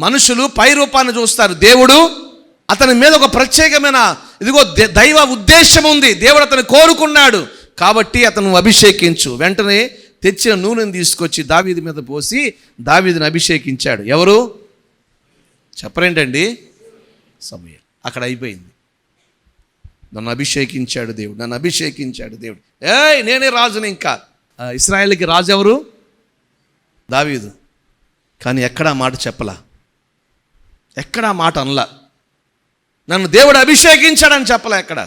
మనుషులు పై రూపాన్ని చూస్తారు, దేవుడు అతని మీద ఒక ప్రత్యేకమైన ఇదిగో దైవ ఉద్దేశం ఉంది. దేవుడు అతను కోరుకున్నాడు కాబట్టి అతను అభిషేకించు. వెంటనే తెచ్చిన నూనెను తీసుకొచ్చి దావీదు మీద పోసి దావీదుని అభిషేకించాడు. ఎవరు చెప్పరేంటండి? సమూయేలు. అక్కడ అయిపోయింది. నన్ను అభిషేకించాడు దేవుడు, నన్ను అభిషేకించాడు దేవుడు. నేనే రాజుని. ఇంకా ఇశ్రాయేలుకి రాజు ఎవరు? దావీదు. కానీ ఎక్కడా మాట చెప్పలా, ఎక్కడా మాట అనలా. నన్ను దేవుడు అభిషేకించాడని చెప్పలే. ఎక్కడ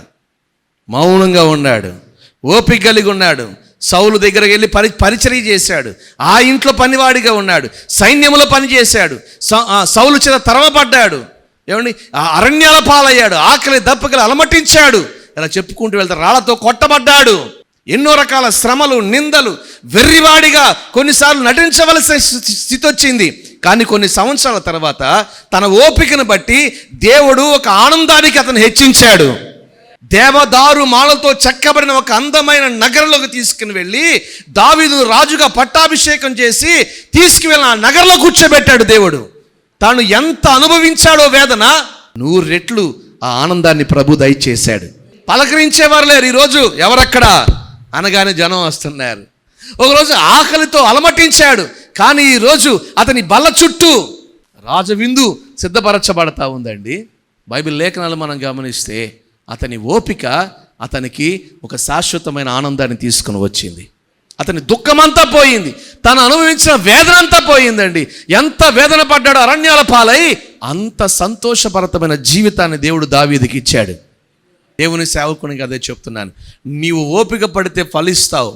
మౌనంగా ఉన్నాడు, ఓపిక కలిగి ఉన్నాడు. సౌలు దగ్గరికి వెళ్ళి పరిచర్య చేశాడు. ఆ ఇంట్లో పనివాడిగా ఉన్నాడు, సైన్యంలో పనిచేశాడు. సౌలు చేత తరమపడ్డాడు. ఏమండి, అరణ్యాల పాలయ్యాడు, ఆకలి దప్పకలు అలమటించాడు. ఇలా చెప్పుకుంటూ వెళ్తే రాళ్లతో కొట్టబడ్డాడు. ఎన్నో రకాల శ్రమలు, నిందలు, వెర్రివాడిగా కొన్నిసార్లు నటించవలసిన స్థితి వచ్చింది. కానీ కొన్ని సంవత్సరాల తర్వాత తన ఓపికను బట్టి దేవుడు ఒక ఆనందానికి అతను హెచ్చించాడు. దేవదారు మాలతో చెక్కబడిన ఒక అందమైన నగరంలోకి తీసుకుని వెళ్ళి దావీదు రాజుగా పట్టాభిషేకం చేసి తీసుకువెళ్ళిన ఆ నగరంలో కూర్చోబెట్టాడు దేవుడు. తాను ఎంత అనుభవించాడో వేదన 100 రెట్లు ఆ ఆనందాన్ని ప్రభు దయచేశాడు. పలకరించేవారు లేరు ఈరోజు. ఎవరక్కడ అనగానే జనం వస్తున్నారు. ఒకరోజు ఆకలితో అలమటించాడు, కానీ ఈరోజు అతని బల్ల చుట్టూ రాజవిందు సిద్ధపరచబడతా ఉందండి. బైబిల్ లేఖనాలు మనం గమనిస్తే అతని ఓపిక అతనికి ఒక శాశ్వతమైన ఆనందాన్ని తీసుకుని వచ్చింది. అతని దుఃఖమంతా పోయింది, తను అనుభవించిన వేదన అంతా పోయిందండి. ఎంత వేదన పడ్డాడో అరణ్యాల పాలై, అంత సంతోషభరితమైన జీవితాన్ని దేవుడు దావీదుకి ఇచ్చాడు. దేవుని సేవకునికి అదే చెప్తున్నాను, నీవు ఓపిక పడితే ఫలిస్తావు.